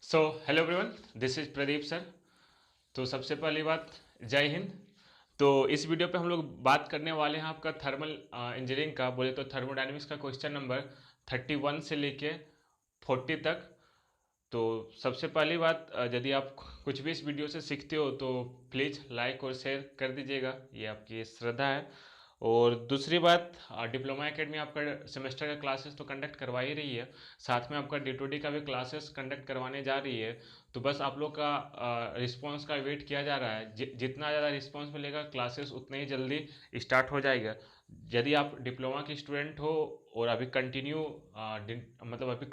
So hello everyone, this is Pradeep sir. तो सबसे पहली बात, जय हिंद। तो इस वीडियो पे हम लोग बात करने वाले हैं आपका थर्मल इंजीनियरिंग का, बोले तो थर्मोडायनेमिक्स का क्वेश्चन नंबर 31 से लेके 40 तक। तो सबसे पहली बात, यदि आप कुछ भी इस वीडियो से सीखते हो तो प्लीज़ लाइक और शेयर कर दीजिएगा, ये आपकी श्रद्धा है। और दूसरी बात, डिप्लोमा एकेडमी आपका सेमेस्टर का क्लासेस तो कंडक्ट करवा ही रही है, साथ में आपका D2D का भी क्लासेस कंडक्ट करवाने जा रही है। तो बस आप लोग का रिस्पांस का वेट किया जा रहा है। जितना ज़्यादा रिस्पांस मिलेगा क्लासेस उतने ही जल्दी स्टार्ट हो जाएगा। यदि आप डिप्लोमा के स्टूडेंट हो और अभी कंटिन्यू मतलब अभी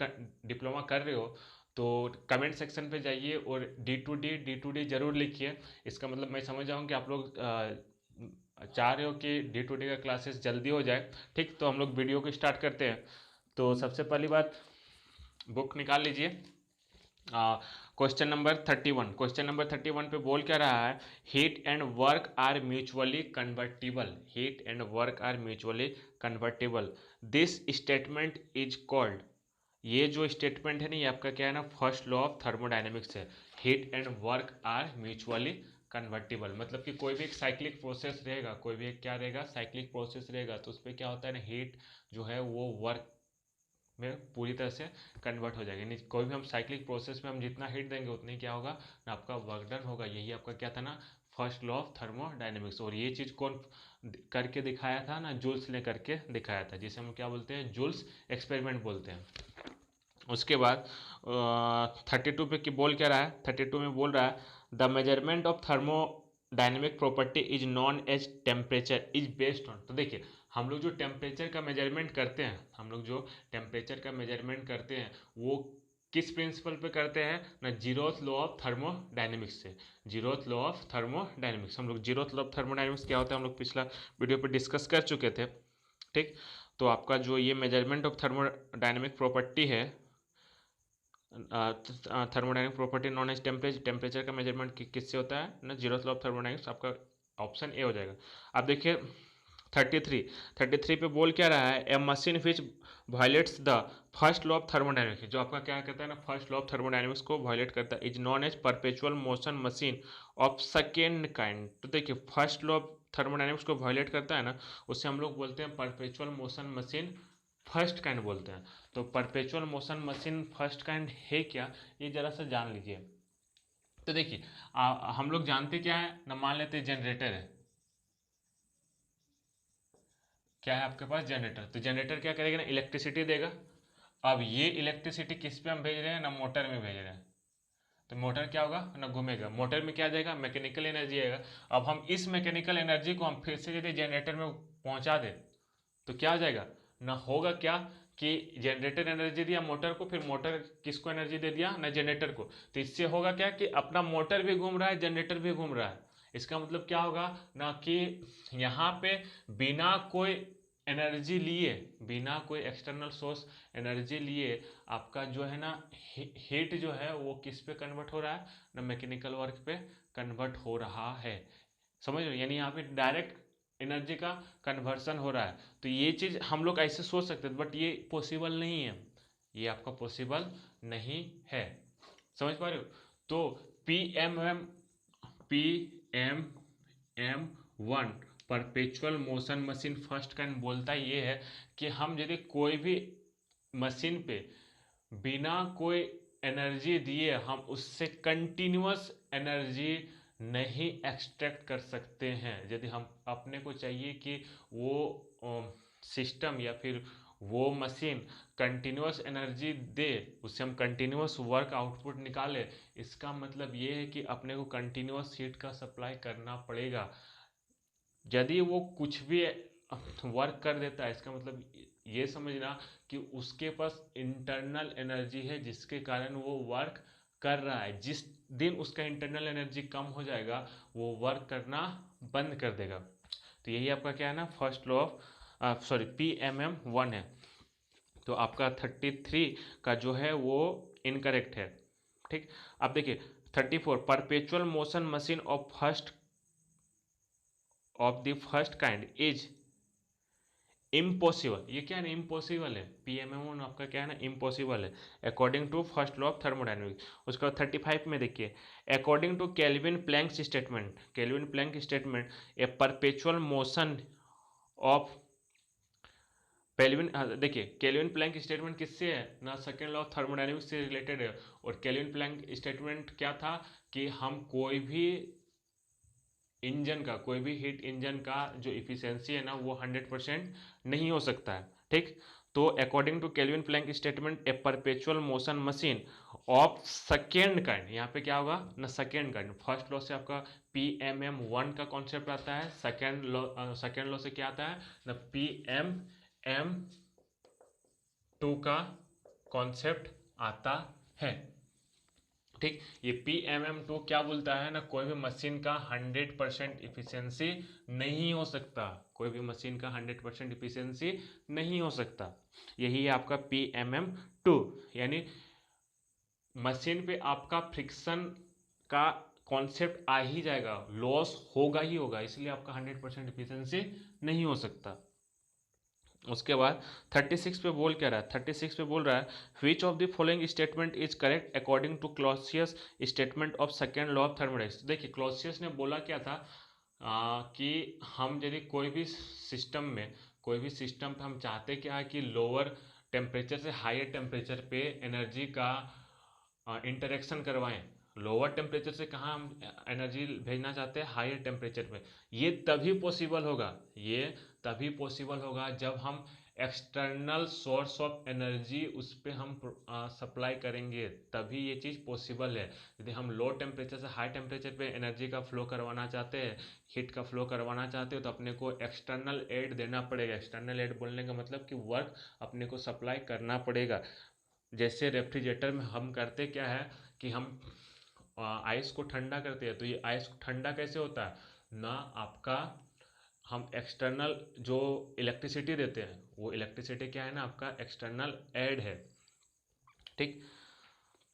डिप्लोमा कर रहे हो तो कमेंट सेक्शन पे जाइए और डी टू डी जरूर लिखिए। इसका मतलब मैं समझ जाऊँ कि आप लोग चाह रहे हो कि D2D का क्लासेस जल्दी हो जाए। ठीक, तो हम लोग वीडियो को स्टार्ट करते हैं। तो सबसे पहली बात, बुक निकाल लीजिए। क्वेश्चन नंबर 31 पे बोल क्या रहा है, heat and work are mutually convertible. Heat and work are mutually convertible, this statement is called. ये जो स्टेटमेंट है ना, ये आपका क्या है ना, फर्स्ट लॉ ऑफ थर्मोडायनेमिक्स है। Heat and work are mutually convertible, मतलब कि कोई भी एक साइक्लिक प्रोसेस रहेगा, कोई भी एक क्या रहेगा, साइक्लिक प्रोसेस रहेगा, तो उस पर क्या होता है ना, हीट जो है वो वर्क में पूरी तरह से कन्वर्ट हो जाएगा। यानी कोई भी हम साइक्लिक प्रोसेस में हम जितना हीट देंगे उतनी क्या होगा ना, आपका वर्क डन होगा। यही आपका क्या था ना, फर्स्ट लॉ ऑफ थर्मोडायनेमिक्स। और ये चीज़ कौन करके दिखाया था ना, जूल्स ने करके दिखाया था, जिसे हम क्या बोलते हैं, जूल्स एक्सपेरिमेंट बोलते हैं। उसके बाद 32 पे की बोल क्या रहा है, 32 में बोल रहा है, the measurement of thermodynamic property is known as temperature is based on. तो देखिए, हम लोग जो टेम्परेचर का मेजरमेंट करते हैं, हम लोग जो टेम्परेचर का मेजरमेंट करते हैं वो किस प्रिंसिपल पे करते हैं ना, जीरोथ लॉ ऑफ थर्मोडायनेमिक्स से। जीरोथ लॉ ऑफ थर्मोडायनेमिक्स, हम लोग जीरोथ लॉ ऑफ थर्मोडायनेमिक्स क्या होता है हम लोग पिछला वीडियो पे डिस्कस कर चुके थे। ठीक, तो आपका जो ये मेजरमेंट ऑफ थर्मोडायनेमिक प्रॉपर्टी है, thermodynamic property known as temperature, temperature का मेजरमेंट किससे होता है ना, जीरोथ लॉ ऑफ थर्मोडायनेमिक्स। आपका ऑप्शन ए हो जाएगा। अब देखिए 33 पे बोल क्या रहा है, a machine which violates the first law of thermodynamics. जो आपका क्या कहता है ना, फर्स्ट लॉ ऑफ थर्मोडायनेमिक्स को वायलेट करता है, is known as perpetual motion machine of second kind. तो देखिए, फर्स्ट लॉ ऑफ थर्मोडायनेमिक्स को वायलेट करता है ना, उससे हम लोग बोलते हैं perpetual motion machine first kind बोलते हैं। तो perpetual motion machine first kind है क्या, ये जरा सा जान लीजिए। तो देखिए, हम लोग जानते क्या है ना, मान लेते जनरेटर है, क्या है आपके पास, जनरेटर। तो जनरेटर क्या करेगा ना, इलेक्ट्रिसिटी देगा। अब ये इलेक्ट्रिसिटी किस पे हम भेज रहे हैं ना, मोटर में भेज रहे हैं। तो मोटर क्या होगा ना, घूमेगा, मोटर में क्या जाएगा, मैकेनिकल एनर्जी आएगा। अब हम इस मैकेनिकल एनर्जी को हम फिर से यदि जनरेटर में पहुंचा दें तो क्या हो जाएगा ना, होगा क्या कि जनरेटर एनर्जी दिया मोटर को, फिर मोटर किसको एनर्जी दे दिया ना, जनरेटर को। तो इससे होगा क्या कि अपना मोटर भी घूम रहा है, जनरेटर भी घूम रहा है। इसका मतलब क्या होगा ना कि यहाँ पे बिना कोई एनर्जी लिए, बिना कोई एक्सटर्नल सोर्स एनर्जी लिए, आपका जो है ना हीट जो है वो किस पे कन्वर्ट हो रहा है ना, मैकेनिकल वर्क पे कन्वर्ट हो रहा है। समझ रहे हो, यानी यहाँ पे डायरेक्ट एनर्जी का कन्वर्सन हो रहा है। तो ये चीज़ हम लोग ऐसे सोच सकते हैं, बट ये पॉसिबल नहीं है, ये आपका पॉसिबल नहीं है। समझ पा रहे हो। तो P M M 1 perpetual motion machine first kind बोलता ये है कि हम यदि कोई भी मशीन पे बिना कोई एनर्जी दिए हम उससे कंटिन्यूअस एनर्जी नहीं एक्सट्रैक्ट कर सकते हैं। यदि हम अपने को चाहिए कि वो सिस्टम या फिर वो मशीन कंटिन्यूअस एनर्जी दे, उससे हम कंटिन्यूअस वर्क आउटपुट निकाले, इसका मतलब ये है कि अपने को कंटिन्यूअस हीट का सप्लाई करना पड़ेगा। यदि वो कुछ भी वर्क कर देता है, इसका मतलब ये समझना कि उसके पास इंटरनल एनर्जी है जिसके कारण वो वर्क कर रहा है। जिस दिन उसका इंटरनल एनर्जी कम हो जाएगा वो वर्क करना बंद कर देगा। तो यही आपका क्या है ना, फर्स्ट लॉ ऑफ PMM1 है। तो आपका 33 का जो है वो इनकरेक्ट है। ठीक, अब देखिए 34, perpetual motion machine of the first kind is impossible, ये क्या है ना, इम्पॉसिबल है। PMM आपका क्या है ना, इम्पॉसिबल है according to first law of thermodynamics. उसके बाद 35 में देखिए, according to Kelvin Planck's statement, Kelvin Planck statement a perpetual motion of Kelvin, देखिए केल्विन प्लैंक स्टेटमेंट किससे है ना, सेकेंड लॉ ऑफ थर्मोडायनेमिक्स से रिलेटेड है। और केल्विन प्लैंक स्टेटमेंट क्या था कि हम कोई भी इंजन का, कोई भी हीट इंजन का जो इफिशियंसी है ना वो 100% नहीं हो सकता है, ठीक। तो according to Kelvin Planck statement a perpetual motion machine of second kind, यहाँ पे क्या होगा ना, सेकेंड काइंड। फर्स्ट लॉ से आपका PMM1 का कॉन्सेप्ट आता है, सेकेंड लॉ से क्या आता है ना, PMM2 का कॉन्सेप्ट आता है, ठीक। ये PMM2 क्या बोलता है ना, कोई भी मशीन का 100% इफिशियंसी नहीं हो सकता, कोई भी मशीन का 100% इफिशियंसी नहीं हो सकता। यही है आपका PMM2, यानी मशीन पे आपका फ्रिक्शन का कॉन्सेप्ट आ ही जाएगा, लॉस होगा ही होगा, इसलिए आपका 100% इफिशियंसी नहीं हो सकता। उसके बाद 36 पे बोल क्या रहा है, 36 पे बोल रहा है which of the following statement is correct according to Clausius statement of second law of thermodynamics. देखिए क्लॉसियस ने बोला क्या था, कि हम यदि कोई भी सिस्टम में, कोई भी सिस्टम पे हम चाहते क्या है कि लोअर टेम्परेचर से हायर टेम्परेचर पे एनर्जी का इंटरेक्शन करवाएं। लोअर टेम्परेचर से कहाँ हम एनर्जी भेजना चाहते हैं, हायर टेम्परेचर पे। ये तभी पॉसिबल होगा, ये तभी पॉसिबल होगा जब हम एक्सटर्नल सोर्स ऑफ एनर्जी उस पर हम सप्लाई करेंगे, तभी ये चीज़ पॉसिबल है। यदि हम लो टेम्परेचर से हाई टेम्परेचर पे एनर्जी का फ्लो करवाना चाहते हैं, हीट का फ्लो करवाना चाहते हो, तो अपने को एक्सटर्नल एड देना पड़ेगा। एक्सटर्नल एड बोलने का मतलब कि वर्क अपने को सप्लाई करना पड़ेगा। जैसे रेफ्रिजरेटर में हम करते क्या है कि हम आइस को ठंडा करते हैं, तो ये आइस ठंडा कैसे होता है ना, आपका हम एक्सटर्नल जो इलेक्ट्रिसिटी देते हैं, वो इलेक्ट्रिसिटी क्या है ना, आपका एक्सटर्नल एड है, ठीक।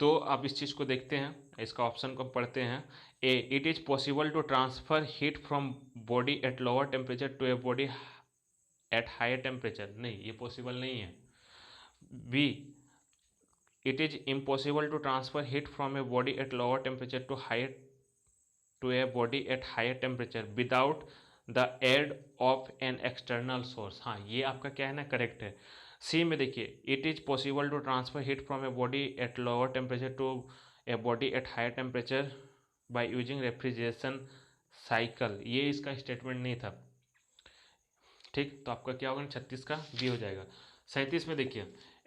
तो आप इस चीज़ को देखते हैं, इसका ऑप्शन को पढ़ते हैं। A, it is possible to transfer heat from body at lower temperature to a body at higher temperature, नहीं ये पॉसिबल नहीं है। B, it is impossible to transfer heat from a body at lower temperature to a body at higher temperature without the aid of an external source। हाँ ये आपका क्या है ना, करेक्ट है। सी में देखिए, it is possible to transfer heat from a body at lower temperature to a body at higher temperature by using refrigeration cycle, ये इसका स्टेटमेंट नहीं था, ठीक। तो आपका क्या होगा, 36 का बी हो जाएगा। 37 में देखिए,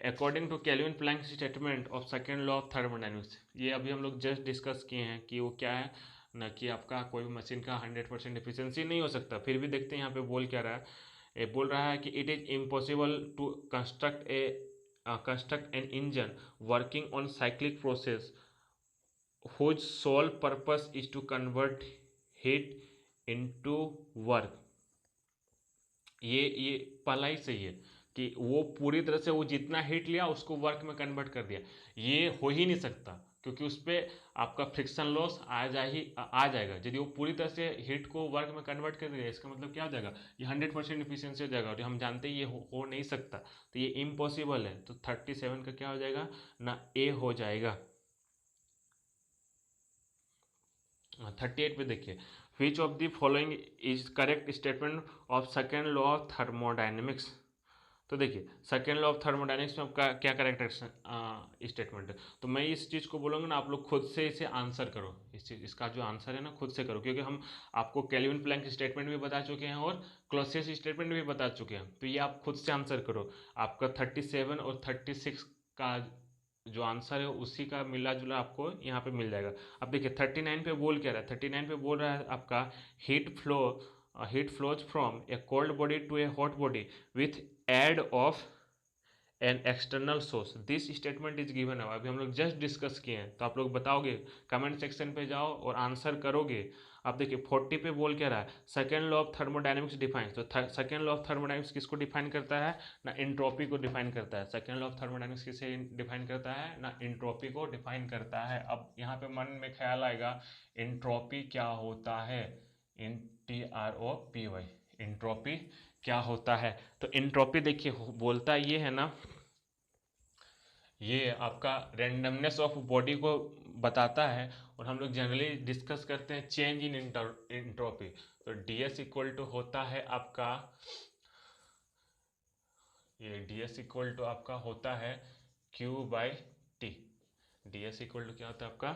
according to Kelvin Planck statement of second law of thermodynamics, ये अभी हम लोग जस्ट डिस्कस किए हैं कि वो क्या है ना, कि आपका कोई भी मशीन का 100% एफिशिएंसी नहीं हो सकता। फिर भी देखते हैं यहाँ पे बोल क्या रहा है, ये बोल रहा है कि it is impossible to construct an engine working on cyclic process whose sole purpose is to convert heat into work। ये पहला ही सही है कि वो पूरी तरह से वो जितना हीट लिया उसको वर्क में कन्वर्ट कर दिया, ये हो ही नहीं सकता, क्योंकि उस पर आपका फ्रिक्शन लॉस आ जाएगा। यदि वो पूरी तरह से हीट को वर्क में कन्वर्ट कर दिया, इसका मतलब क्या हो जाएगा, ये 100% इफिशियंसी हो जाएगा, और हम जानते हैं ये हो नहीं सकता, तो ये इम्पॉसिबल है। तो 37 का क्या हो जाएगा ना, ए हो जाएगा। 38 पे देखिए, विच of the following is correct statement of second law of thermodynamics. तो देखिए सेकेंड लॉ ऑफ थर्मोडाइनमिक्स में आपका क्या करेक्ट स्टेटमेंट है, तो मैं इस चीज़ को बोलूँगा ना, आप लोग खुद से इसे आंसर करो, इस चीज़ इसका जो आंसर है ना खुद से करो, क्योंकि हम आपको केल्विन प्लैंक स्टेटमेंट भी बता चुके हैं और क्लॉसियस स्टेटमेंट भी बता चुके हैं, तो ये आप खुद से आंसर करो। आपका 37 और 36 का जो आंसर है उसी का मिला जुला आपको यहाँ पे मिल जाएगा। अब देखिए 39 पे बोल क्या रहा है, 39 पे बोल रहा है आपका heat flows from a cold body to a hot body with aid of an external source, this statement is given. अभी हम लोग जस्ट डिस्कस किए हैं, तो आप लोग बताओगे, कमेंट सेक्शन पे जाओ और आंसर करोगे। अब देखिए 40 पे बोल क्या रहा है, second law of thermodynamics define. तो सेकेंड लॉ ऑफ थर्मोडायनेमिक्स किसको डिफाइन करता है ना, एंट्रोपी को डिफाइन करता है। सेकेंड लॉ ऑफ थर्मोडायनेमिक्स किसे डिफाइन करता है ना, एंट्रोपी को डिफाइन करता है। अब यहाँ पे मन में ख्याल आएगा, एंट्रोपी क्या होता है, NTROPY, इंट्रोपी क्या होता है? तो इंट्रोपी देखिए बोलता ये है ना, ये आपका रेंडमनेस ऑफ बॉडी को बताता है, और हम लोग जनरली डिस्कस करते हैं चेंज इन इंट्रोपी। तो डी एस इक्वल टू होता है आपका, ये डी एस इक्वल टू आपका होता है Q by T. D S equal to क्या होता है आपका,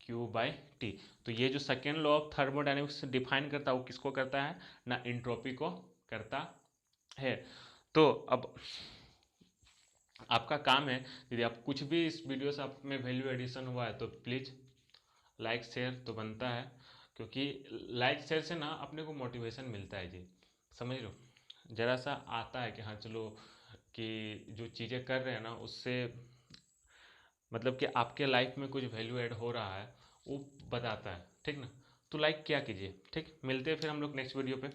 क्यू बाई टी। तो ये जो second law of thermodynamics define करता है वो किसको करता है ना, इंट्रोपी को करता है। तो अब आपका काम है, यदि आप कुछ भी इस वीडियो से आप में वैल्यू एडिशन हुआ है तो प्लीज़ लाइक शेयर तो बनता है, क्योंकि लाइक शेयर से ना अपने को मोटिवेशन मिलता है जी, समझ लो, ज़रा सा आता है कि हाँ चलो, कि जो चीज़ें कर रहे हैं ना उससे मतलब कि आपके लाइफ में कुछ वैल्यू ऐड हो रहा है वो बताता है, ठीक ना। तो लाइक क्या कीजिए, ठीक, मिलते हैं फिर हम लोग नेक्स्ट वीडियो पे।